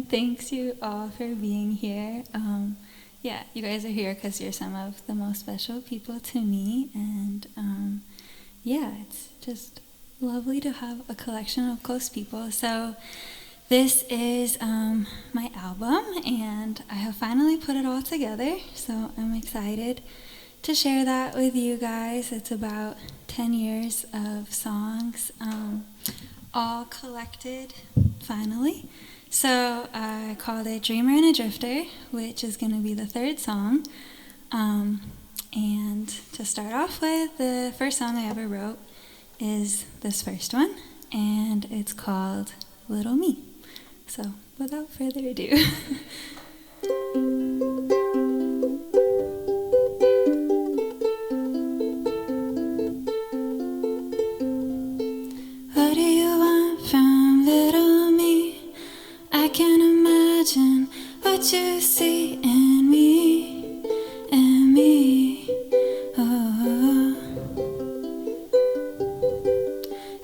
thanks you all for being here. Yeah, you guys are here because you're some of the most special people to me, and yeah, it's just lovely to have a collection of close people. So this is my album, and I have finally put it all together, so I'm excited to share that with you guys. It's about 10 years of songs, all collected finally. So I called it Dreamer and a Drifter, which is going to be the third song. And to start off with, the first song I ever wrote is this first one, and it's called Little Me. So without further ado. What do you want from little me? I can't imagine what you see in me, in me. Oh,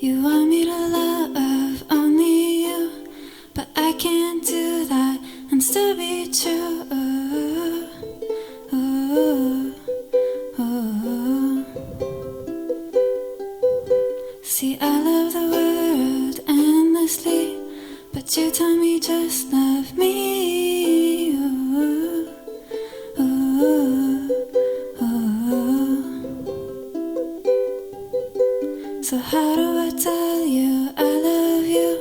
you want me to love only you, but I can't do that and still be true. Oh, oh, oh. See, I love the world endlessly, but you tell me just love me. Oh, oh, oh. So how do I tell you I love you,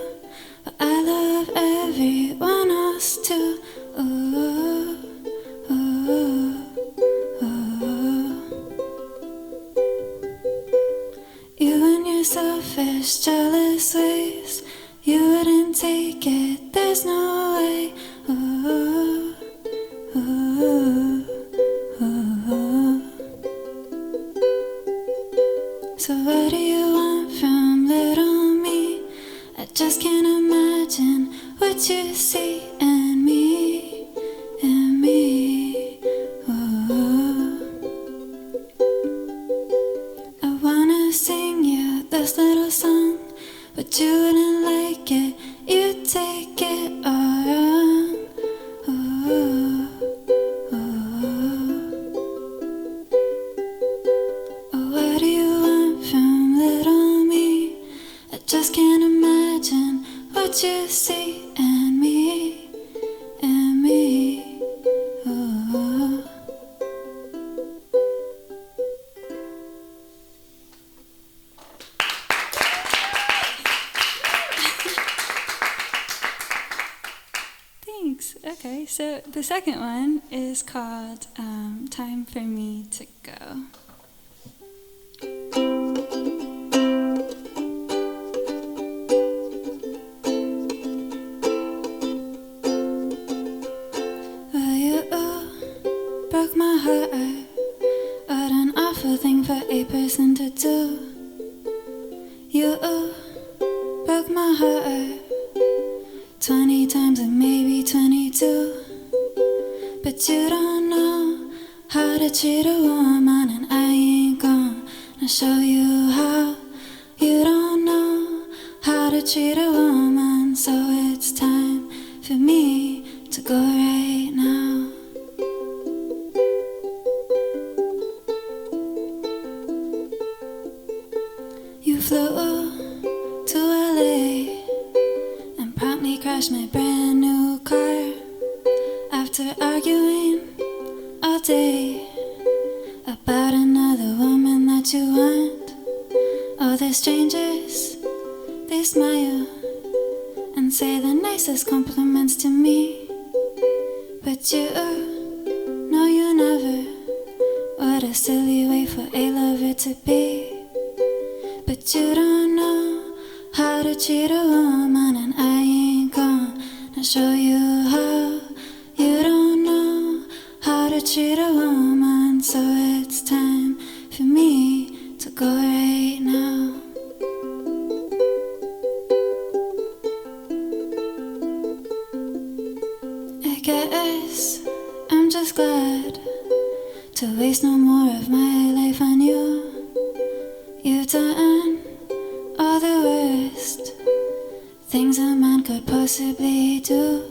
but I love everyone else too? Oh, oh, oh. You and your selfish, jealous ways, you wouldn't take it, there's no way. Oh, oh, oh. So what do you want from little me? I just can't imagine what you see in me, in me. Oh, I wanna sing you this little song, but you wouldn't like it, you take it all wrong. Oh, oh. Oh, what do you want from little me? I just can't imagine what you see in me, in me. Oh. Thanks. Okay, so the second one is called Time for Me to Go. Well, you broke my heart. What an awful thing for a person to do. You broke my heart 20 times and maybe 22. But you don't know how to treat a woman, and I ain't gonna show you how. You don't know how to treat a woman, so it's time for me to go right now. You flew to LA and promptly crashed my brand new car after arguing all day about another woman that you want. All the strangers, they smile and say the nicest compliments to me, but you know you never. What a silly way for a lover to be. But you don't know how to treat a woman, and I ain't gonna show you how. You don't know how to treat a woman, so it's time for me to go right now. I guess I'm just glad to waste no more of my life on you. You've done all the worst things a man could possibly do.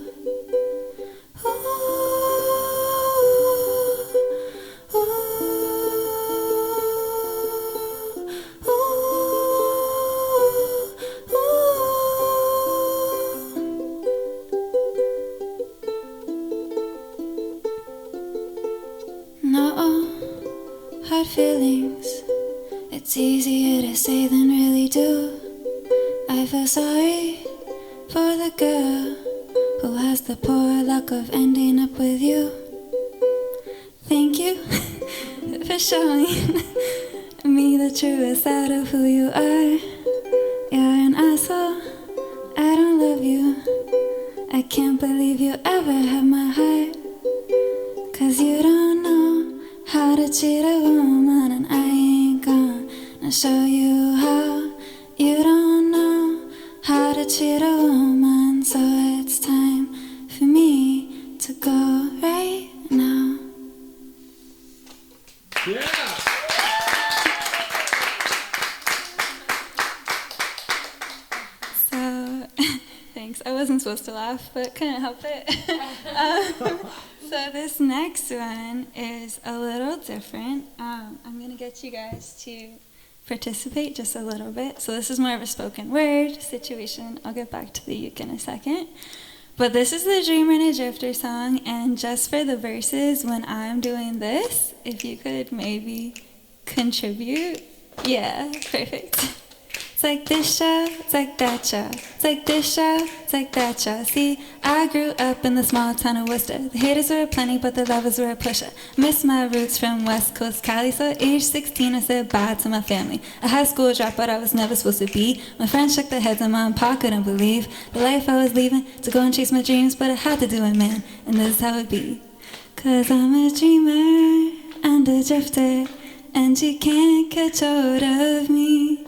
feelings. It's easier to say than really do. I feel sorry for the girl who has the poor luck of ending up with you. Thank you for showing me the truest side of who you are. You're an asshole, I don't love you. I can't believe you ever had my heart. 'Cause you don't know how to cheat a woman, and I ain't gonna show you how. You don't know how to cheat a woman, so it's time for me to go right now. Yeah. So, thanks. I wasn't supposed to laugh, but couldn't help it. So this next one is a little different. I'm going to get you guys to participate just a little bit. So this is more of a spoken word situation. I'll get back to the uke in a second. But this is the Dreamer and a Drifter song, and just for the verses, when I'm doing this, if you could maybe contribute. Yeah, perfect. It's like this show, it's like that show. It's like this show, it's like that show. See, I grew up in the small town of Worcester. The haters were plenty, but the lovers were a pusher. Missed my roots from West Coast Cali, so at age 16 I said bye to my family. A high school dropout I was never supposed to be. My friends shook their heads and mom and pa couldn't believe the life I was leaving to go and chase my dreams, but I had to do it, man, and this is how it be. 'Cause I'm a dreamer and a drifter, and you can't catch hold of me.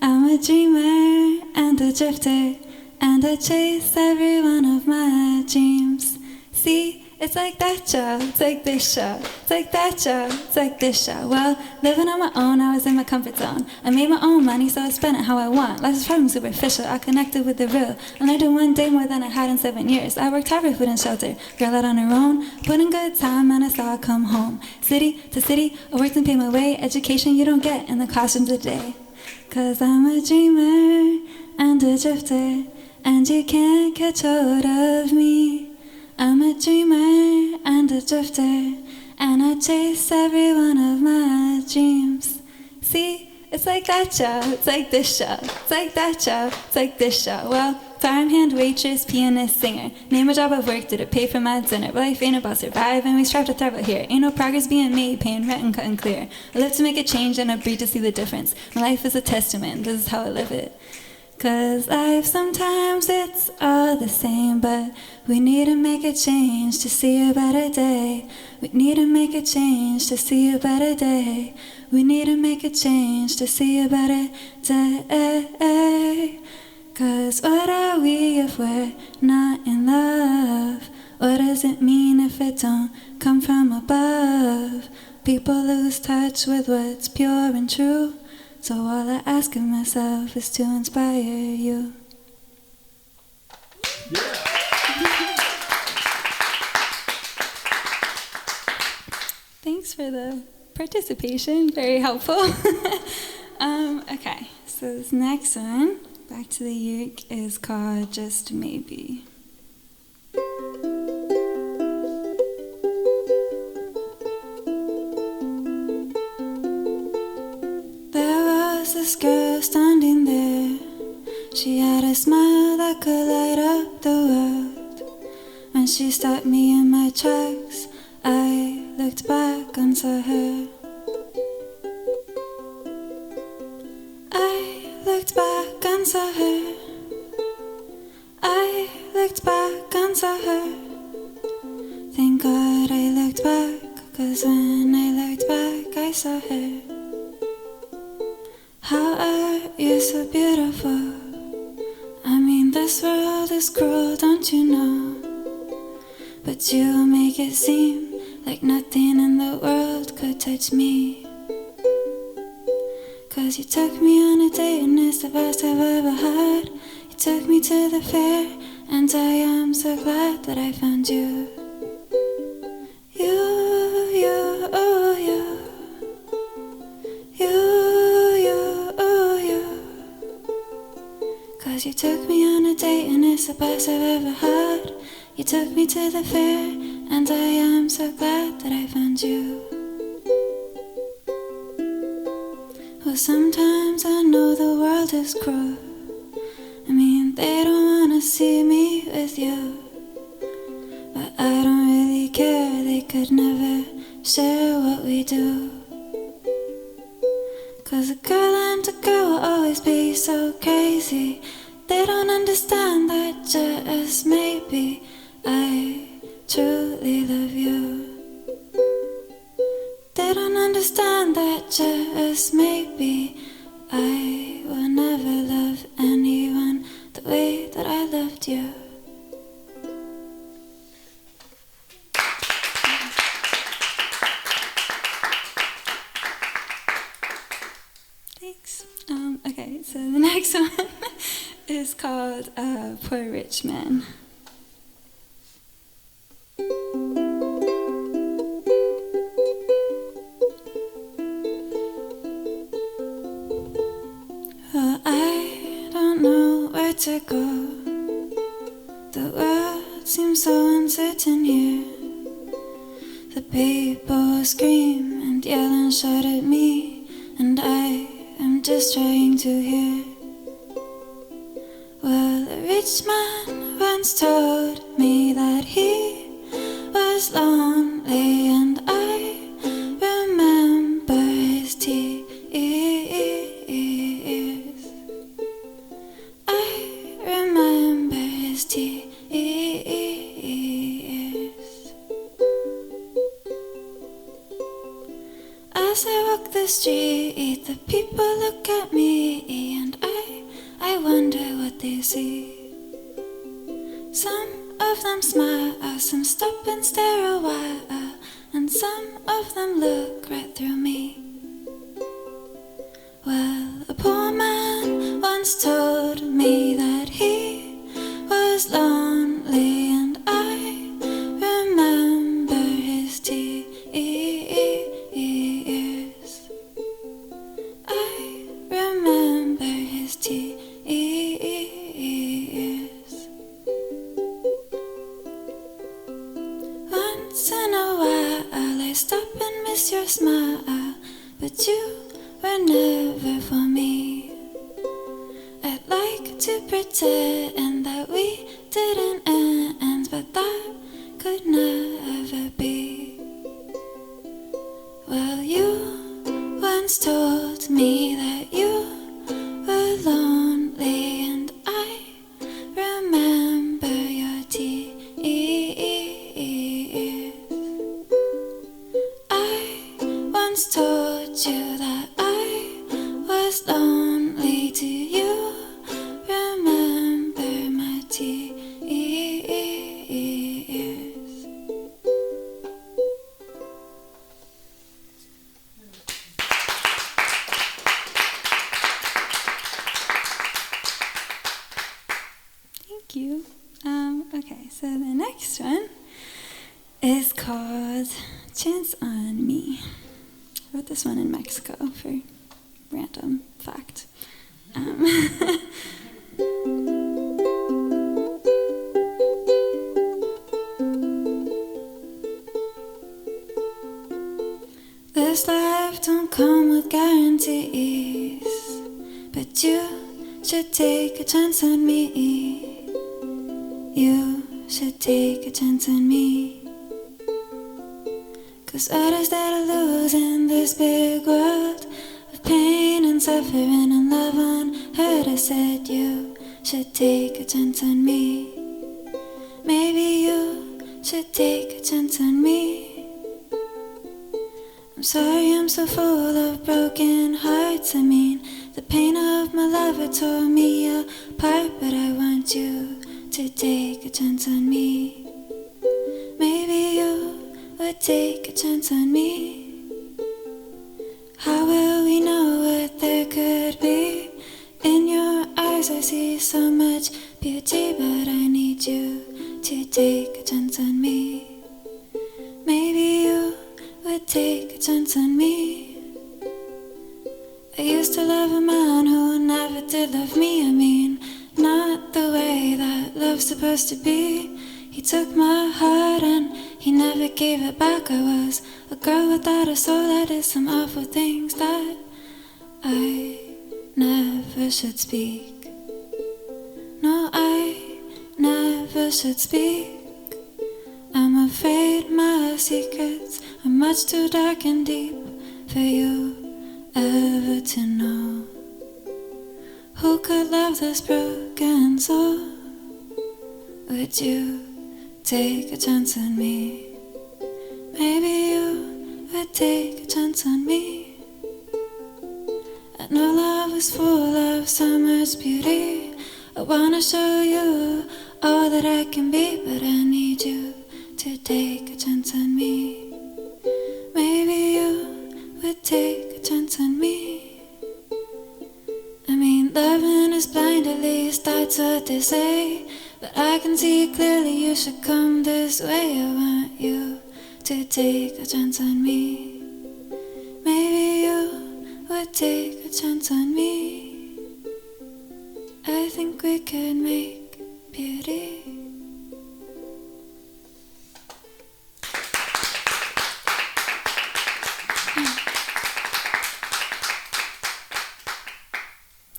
I'm a dreamer and a drifter, and I chase every one of my dreams. See, it's like that show, it's like this show, it's like that show, it's like this show. Well, living on my own, I was in my comfort zone. I made my own money, so I spent it how I want. Life is probably superficial, I connected with the real. I learned in one day more than I had in 7 years. I worked hard for food and shelter, girl out on her own, put in good time, and I saw her come home. City to city, I worked and paid my way. Education you don't get in the classroom today. 'Cause I'm a dreamer and a drifter, and you can't catch hold of me. I'm a dreamer and a drifter, and I chase every one of my dreams. See, it's like that show, it's like this show, it's like that show, it's like this show. Well, farmhand, waitress, pianist, singer. Name a job I've worked at, pay for my dinner. But life ain't about surviving, we strive to thrive out here. Ain't no progress being made, paying rent and cutting clear. I live to make a change and I breathe to see the difference. My life is a testament, this is how I live it. 'Cause life sometimes it's all the same, but we need to make a change to see a better day. We need to make a change to see a better day. We need to make a change to see a better day. 'Cause what are we if we're not in love? What does it mean if it don't come from above? People lose touch with what's pure and true. So all I ask of myself is to inspire you. Yeah. Thanks for the participation, very helpful. Okay, so this next one, back to the uke, is called Just Maybe. There was this girl standing there. She had a smile that could light up the world. When she stopped me in my tracks, I looked back and saw her. I looked back and saw her. I looked back and saw her. Thank God I looked back, 'cause when I looked back I saw her. How are you so beautiful? I mean, this world is cruel, don't you know? But you make it seem like nothing in the world could touch me. 'Cause you took me on a date and it's the best I've ever had. You took me to the fair and I am so glad that I found you. You, oh you. You, oh you. 'Cause you took me on a date and it's the best I've ever had. You took me to the fair and I am so glad that I found you. 'Cause sometimes I know the world is cruel. I mean, they don't wanna see me with you, but I don't really care. They could never share what we do. 'Cause a girl and a girl will always be so crazy. They don't understand that just maybe I truly love you. They don't understand that just maybe I will never love anyone the way that I loved you. Thanks. Okay, so the next one is called Poor Rich Man. Well, I don't know where to go. The world seems so uncertain here. The people scream and yell and shout at me, and I am just trying to hear. Well, a rich man once told me that he was lonely, and I remember his tears. I remember his tears. As I walk the street, the people look at me, and I wonder what they see. Some of them smile, some stop and stare a while, and some of them look right through me. Well, a poor man once told me that he was lonely, and I remember his tears. I remember his tears. Once in a while I stop and miss your smile, but you were never for me. I'd like to pretend that we didn't end, but that could never be. Well, you once told me that you were lonely, and I remember your tears. I once told you that I was lonely. Do you remember my tears? Thank you. Okay, so the next one is called Chance on Me. I wrote this one in Mexico for random fact. This life don't come with guarantees, but you should take a chance on me. You should take a chance on me. 'Cause what is there to lose in this big world of pain and suffering and love unheard? I said you should take a chance on me. Maybe you should take a chance on me. I'm sorry I'm so full of broken hearts. I mean, the pain of my lover tore me apart, but I want you to take a chance on me. Maybe you would take a chance on me. How will we know what there could be? In your eyes I see so much beauty, but I need you to take a chance on me. Maybe you would take a chance on me. I used to love a man who never did love me. I mean, not the way that love's supposed to be. He took my heart and he never gave it back. I was a girl without a soul. I did some awful things that I never should speak. No, I never should speak. I'm afraid my secrets are much too dark and deep for you ever to know. Who could love this broken soul? Would you take a chance on me? Maybe you would take a chance on me. I know love is full of so much beauty. I wanna show you all that I can be, but I need you to take a chance on me. Maybe you would take a chance on me. I mean, loving is blind, at least that's what they say. But I can see clearly you should come this way. I want you to take a chance on me. Maybe you would take a chance on me. I think we could make beauty.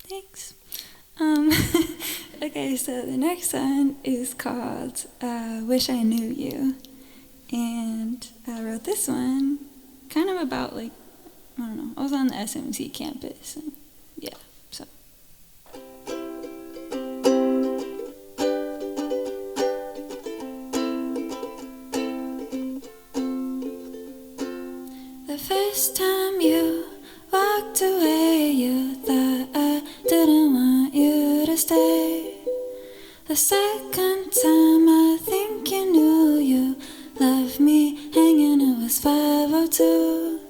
Thanks. Okay, so the next one is called Wish I Knew You. And I wrote this one kind of about, like, I don't know, I was on the SMC campus. And yeah, so. The first time you walked away, you thought I didn't want you to stay. The second time I think you knew you left me hanging, it was 5:02.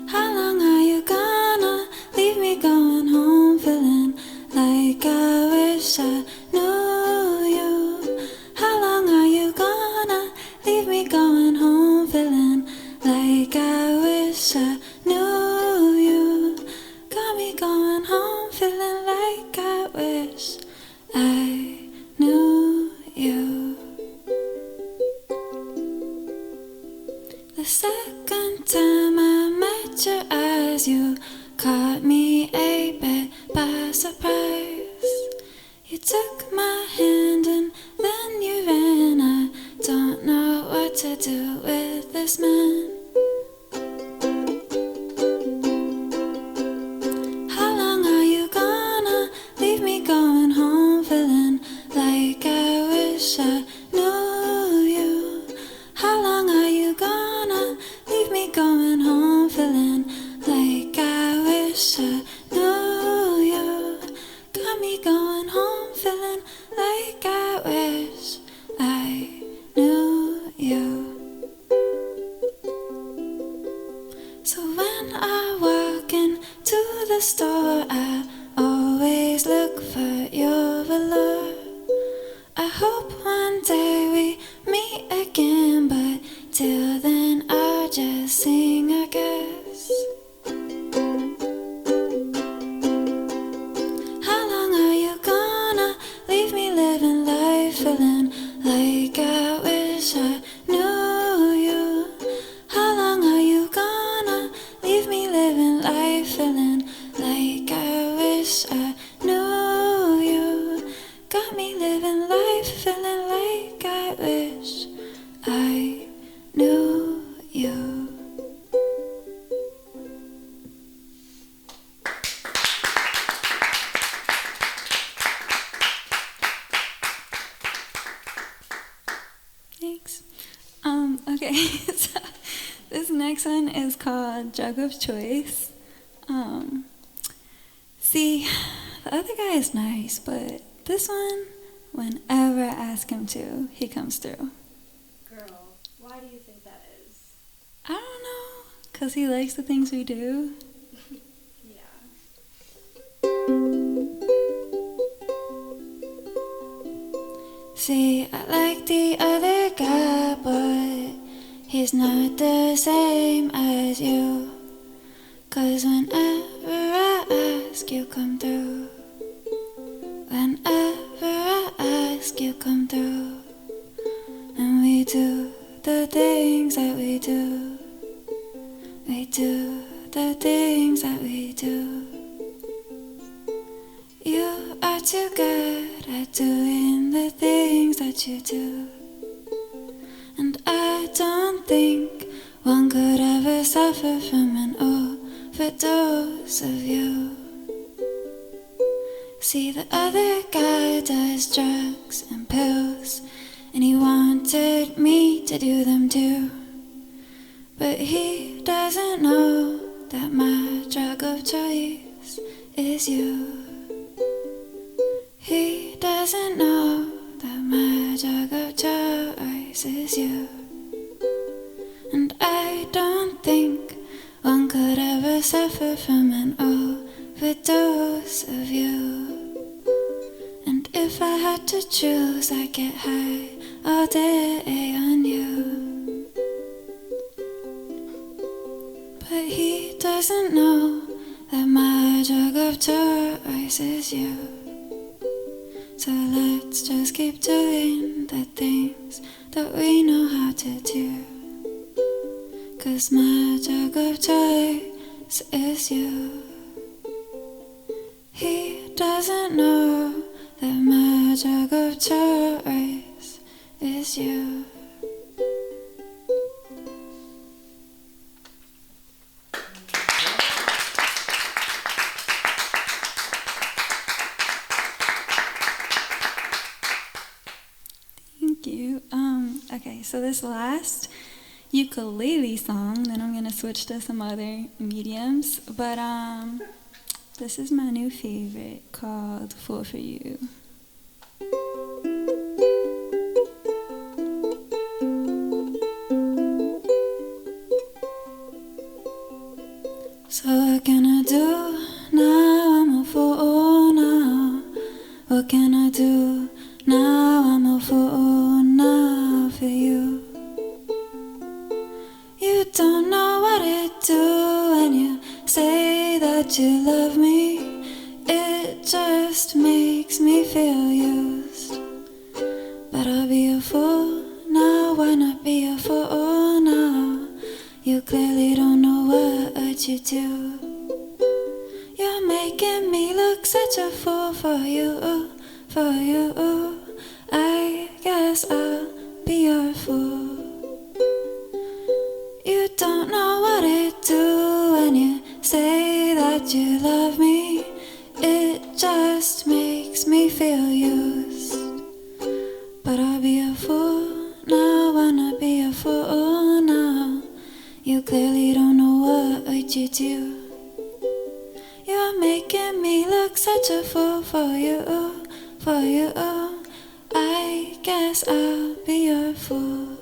How long are you gonna leave me going home, feeling like I wish I knew you? How long are you gonna leave me going home, feeling like I wish I knew you? Got me going home, feeling like I wish I knew you. The second time I met your eyes, you caught me a bit by surprise. You took my hand and then you ran. I don't know what to do with this man. How long are you gonna leave me going home, feeling like I wish I knew you? How long are you gonna leave me going home, feeling like I wish I knew you? Got me going home, feeling like I wish I knew you. So when I walk into the store, I always look for your velour. I hope one day we meet again, but till then I'll just sing, I guess. How long are you gonna leave me living life, feeling like I wish I knew you? How long are you gonna leave me living life, feeling like I wish I knew you? Got me living life, feeling like I wish I knew you. Thanks. Okay, so this next one is called Drug of Choice. See, the other guy is nice, but this one, whenever I ask him to, he comes through. Girl, why do you think that is? I don't know, 'cause he likes the things we do. Yeah. See, I like the other guy, but he's not the same as you. 'Cause whenever I ask, you come through. Whenever I ask, you come through. And we do the things that we do. good at doing the things that you do. And I don't think one could ever suffer from an overdose of you. See, the other guy does drugs and pills, and he wanted me to do them too. But he doesn't know that my drug of choice is you. He doesn't know that my drug of choice is you. And I don't think one could ever suffer from an overdose of you. And if I had to choose, I'd get high all day on you. But he doesn't know that my drug of choice is you. So let's just keep doing the things that we know how to do. 'Cause my drug of choice is you. He doesn't know that my drug of choice is you. Thank you. Okay, so this last ukulele song, then I'm gonna switch to some other mediums, but this is my new favorite called Fool for You. So what can I do now? I'm a fool now. What can I do now? I'm a fool now for you. You don't know what it do when you say that you love me. It just makes me feel used. But I'll be a fool now. Why not be a fool now? You clearly don't know what you do. You're making me look such a fool for you, for you. I guess I'll be your fool. You don't know what it do when you say that you love me. It just makes me feel used. But I'll be a fool now. Why not be a fool now? You clearly don't know what you do. You're making me look such a fool for you, for you. I guess I'll be your fool.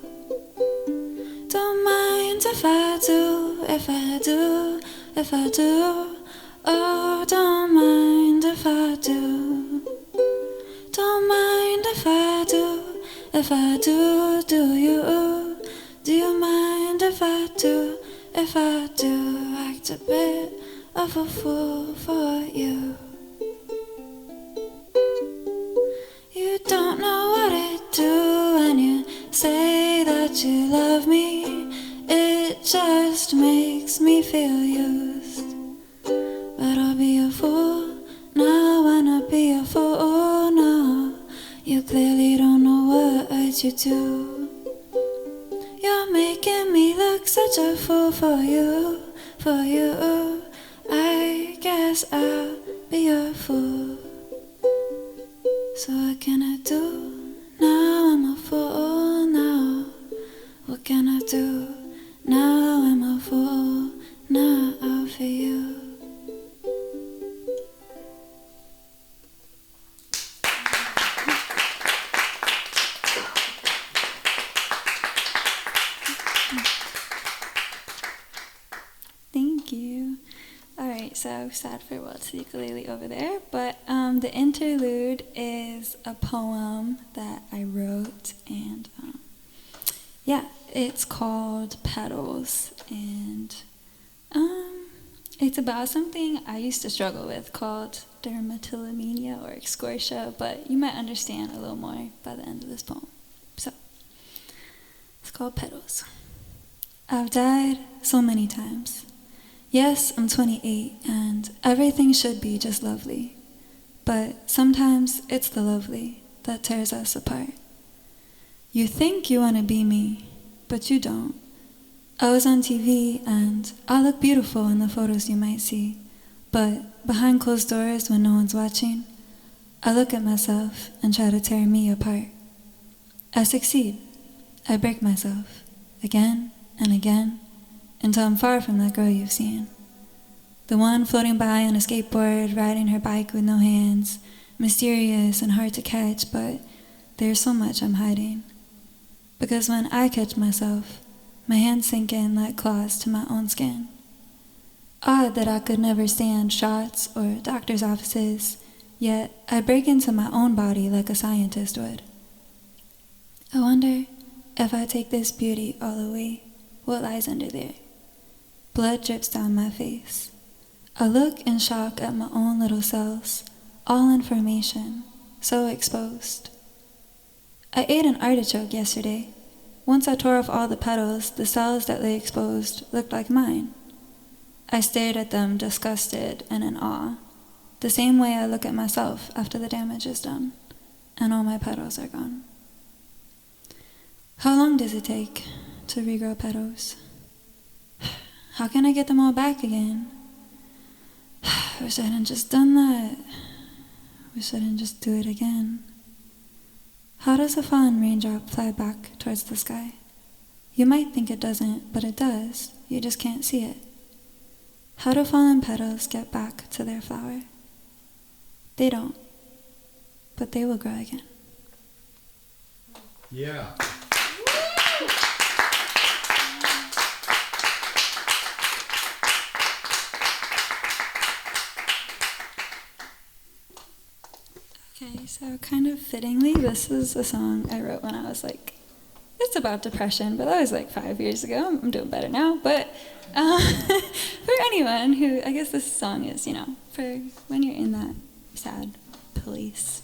Don't mind if I do, if I do, if I do. Oh, don't mind if I do. Don't mind if I do, if I do. Do you? Do you mind if I do, if I do? Act a bit of a fool for you. You don't know what it do when you say that you love me. It just makes me feel used. But I'll be a fool now. Why not be a fool now? You clearly don't know what you do. You're making me look such a fool for you, for you. I guess I'll be your fool. So what can I do now? I'm a fool now. What can I do now? I'm a fool now for you. Thank you. Alright, so sad farewell to the ukulele over there, but the interlude is a poem that I wrote, and yeah, it's called Petals, and it's about something I used to struggle with called dermatillomania or excoritia, but you might understand a little more by the end of this poem. So, it's called Petals. I've died so many times. Yes, I'm 28, and everything should be just lovely. but sometimes it's the lovely that tears us apart. You think you want to be me, but you don't. I was on TV and I look beautiful in the photos you might see, but behind closed doors when no one's watching, I look at myself and try to tear me apart. I succeed. I break myself again and again until I'm far from that girl you've seen. The one floating by on a skateboard, riding her bike with no hands, mysterious and hard to catch, but there's so much I'm hiding. Because when I catch myself, my hands sink in like claws to my own skin. Odd that I could never stand shots or doctor's offices, yet I break into my own body like a scientist would. I wonder if I take this beauty all away, what lies under there? Blood drips down my face. I look in shock at my own little cells, all information, so exposed. I ate an artichoke yesterday. Once I tore off all the petals, the cells that lay exposed looked like mine. I stared at them disgusted and in awe, the same way I look at myself after the damage is done, and all my petals are gone. How long does it take to regrow petals? How can I get them all back again? Wish I hadn't just done that. Wish I didn't just do it again. How does a fallen raindrop fly back towards the sky? You might think it doesn't, but it does. You just can't see it. How do fallen petals get back to their flower? They don't, but they will grow again. Yeah. Okay, so kind of fittingly, this is a song I wrote when I was it's about depression, but that was 5 years ago. I'm doing better now, but for anyone who, I guess this song is, for when you're in that sad place.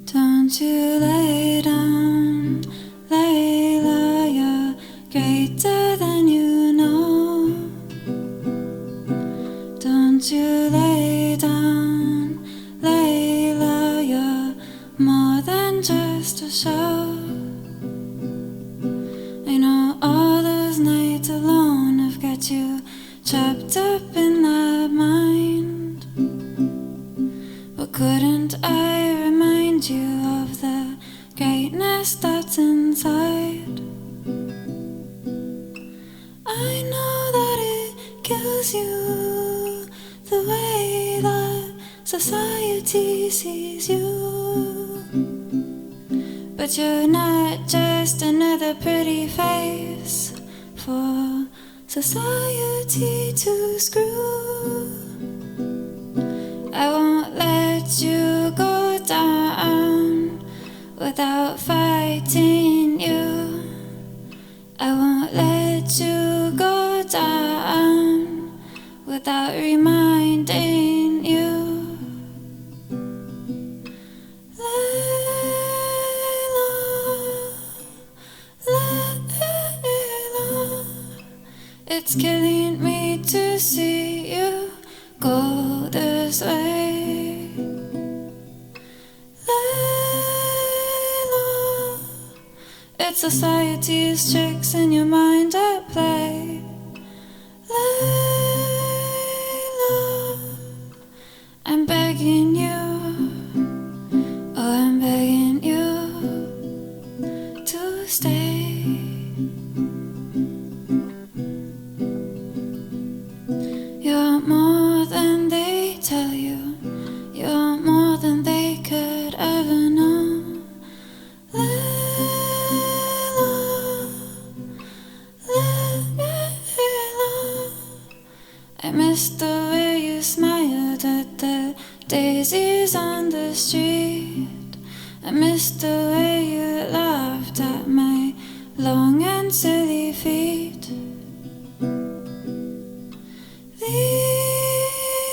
Don't you lay down, Layla, you're greater than you know. Don't you lay down, Layla, you're more than just a show. I know all those nights alone have got you trapped up in that mind, but couldn't I remind you of the greatness that's inside? I know that it kills you the way that society sees you, but you're not just another pretty face for society to screw. I won't let you go down without fighting you. I won't let you go down without reminding you. Layla, Layla, it's killing me to see you go this way. Layla, it's society's tricks in your mind at play. Layla, I'm begging you, oh I'm begging you to stay. You're more than they tell you. You're more than they could ever know. Layla, Layla, I miss the way you smiled at the daisies on the street. I miss the way you laughed at my long and silly feet. These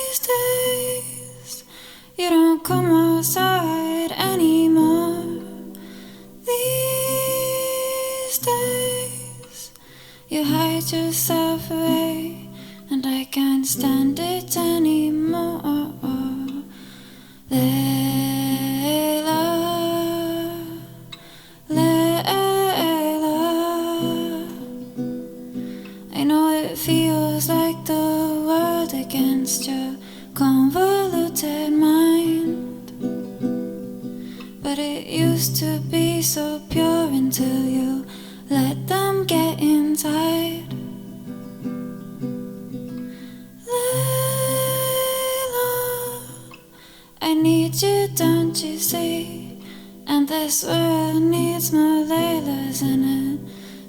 You don't come outside anymore these days. You hide yourself away, and I can't stand it anymore. Layla, Layla, I know it feels like the world against your convoluted mind, but it used to be so pure until you let them get inside. Layla, I need you, don't you see? And this world needs more Laylas in it.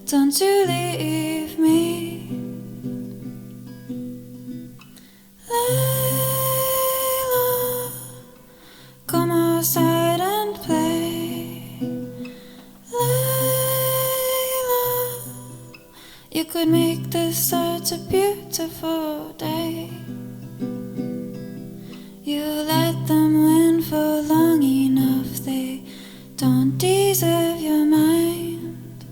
Don't you leave me. Layla, come outside and play. Layla, you could make this such a beautiful day. You let them win for long enough, they don't deserve your mind.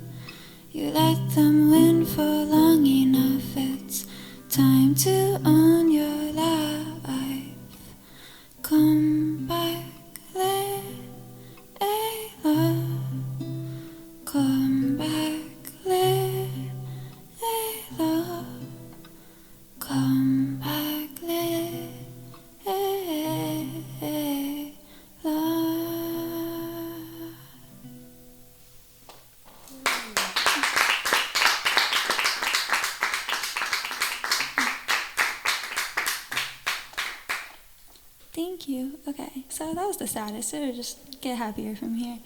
You let them win for long enough, it's time to own your life. Come back, Layla. Come back, Layla. Come back, Layla. Thank you. Okay, so that was the saddest. So just get happier from here.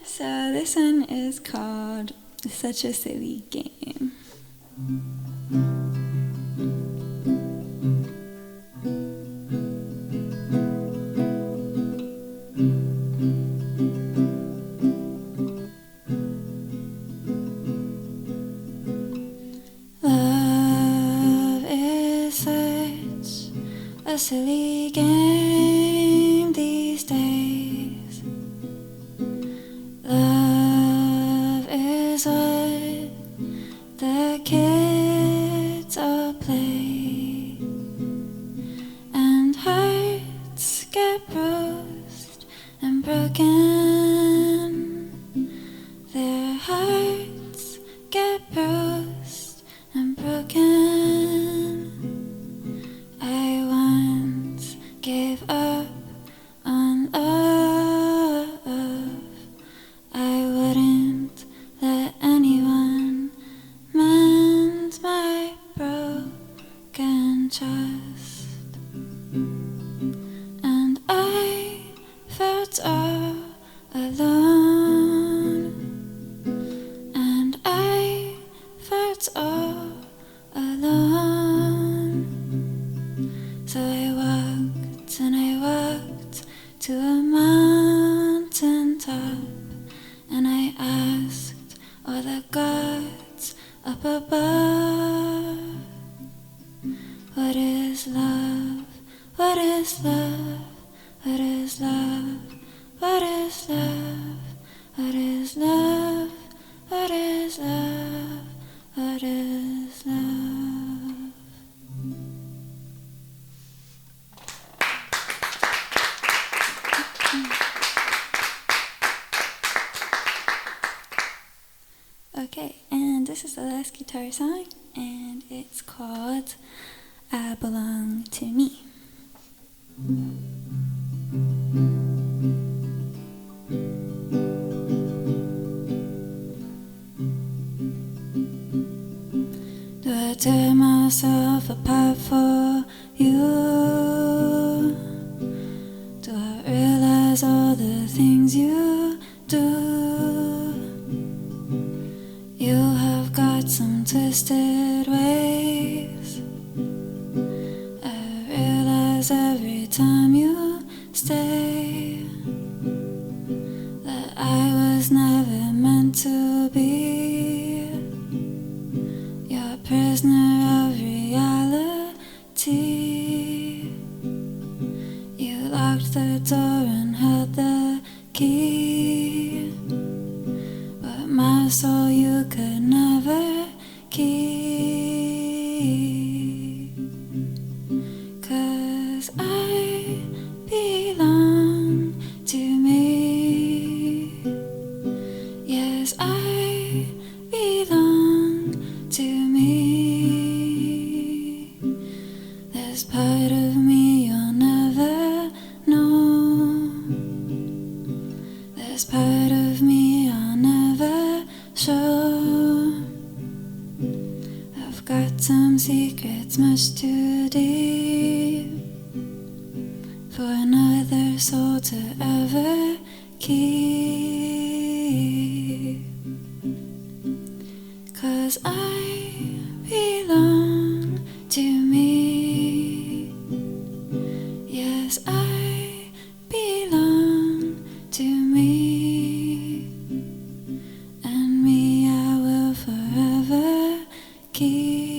So this one is called Such a Silly Game. Love is such a silly game these days. Love is what the kids all play, and hearts get bruised and broken. Their hearts get bruised and broken. I once gave up on love. I wouldn't let anyone mend my broken trust. And I felt all alone. And I felt all alone. So I walked and I walked to a mountain top, and I asked all the gods up above, what is love? What is love? What is love? What is love? What is love? What is love? What is love? Okay, and this is the last guitar song, and it's called I Belong to Me. Do I tear myself apart for you? Do I realize all the things you do? You have got some twisted ways. I realize every time you stay that I was never meant to be your prisoner of reality. locked the door and held the key, but my soul you could never keep. 'Cause I belong to me. Yes, I belong to me. There's part of me you'll never know. There's part of me I'll never show. I've got some secrets much too deep for another soul to ever keep. 'Cause I belong to me. Yes, I belong to me. And me I will forever keep.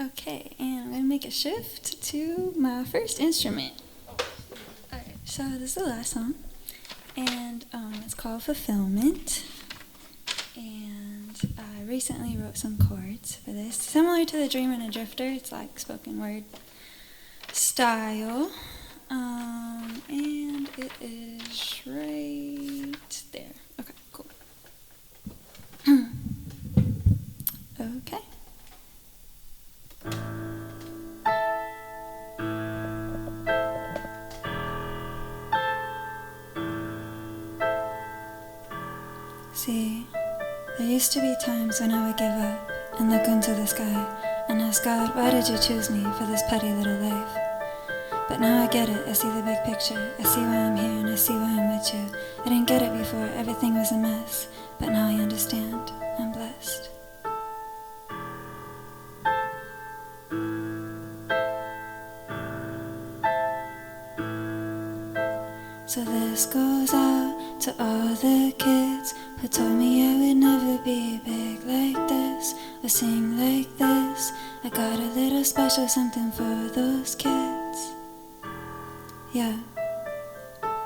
Okay, and I'm going to make a shift to my first instrument. Alright, so this is the last song, and it's called Fulfillment. And I recently wrote some chords for this, similar to The Dreamer and a Drifter. It's like spoken word style. And it is right there. Okay, cool. Okay. See, there used to be times when I would give up and look into the sky and ask God, why did you choose me for this petty little life? But now I get it, I see the big picture. I see why I'm here and I see why I'm with you. I didn't get it before, everything was a mess. But now I understand, I'm blessed. So this goes out to all the kids who told me I would never be big like this or sing like this. I got a little special something for those kids. Yeah.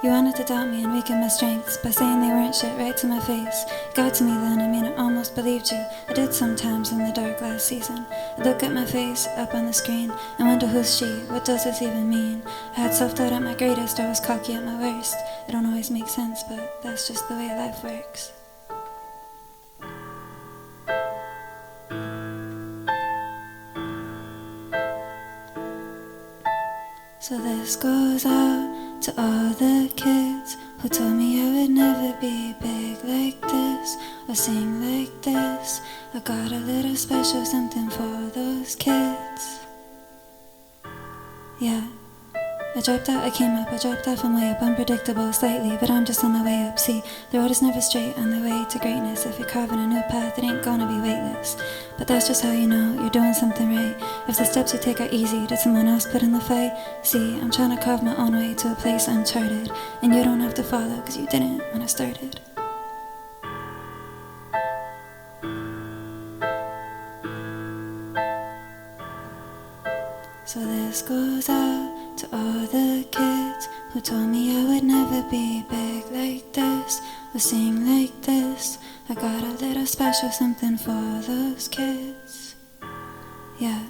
You wanted to doubt me and weaken my strengths by saying they weren't shit right to my face. It got to me then, I mean I almost believed you. I did sometimes in the dark last season. I look at my face up on the screen and wonder who's she, what does this even mean? I had self-doubt at my greatest, I was cocky at my worst. It don't always make sense, but that's just the way life works. So this goes out to all the kids who told me I would never be big like this or sing like this. I got a little special something for those kids. Yeah. I dropped out, I came up, I dropped off, I'm way up, unpredictable slightly, but I'm just on my way up. See, the road is never straight on the way to greatness. If you're carving a new path, it ain't gonna be weightless. But that's just how you know you're doing something right. If the steps you take are easy, did someone else put in the fight? See, I'm trying to carve my own way to a place uncharted, and you don't have to follow, cause you didn't when I started. So this goes out to all the kids who told me I would never be big like this or sing like this. I got a little special something for those kids. Yeah.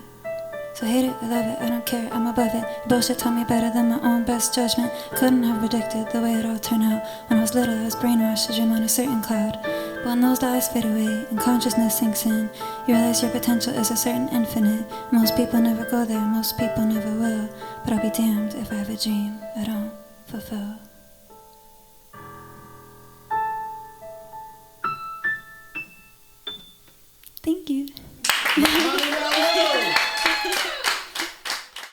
So I hate it, I love it, I don't care, I'm above it. Bullshit taught me better than my own best judgment. Couldn't have predicted the way it all turned out. When I was little, I was brainwashed to dream on a certain cloud. But when those eyes fade away and consciousness sinks in, you realize your potential is a certain infinite. Most people never go there, most people never will. But I'll be damned if I have a dream I don't fulfill. Thank you.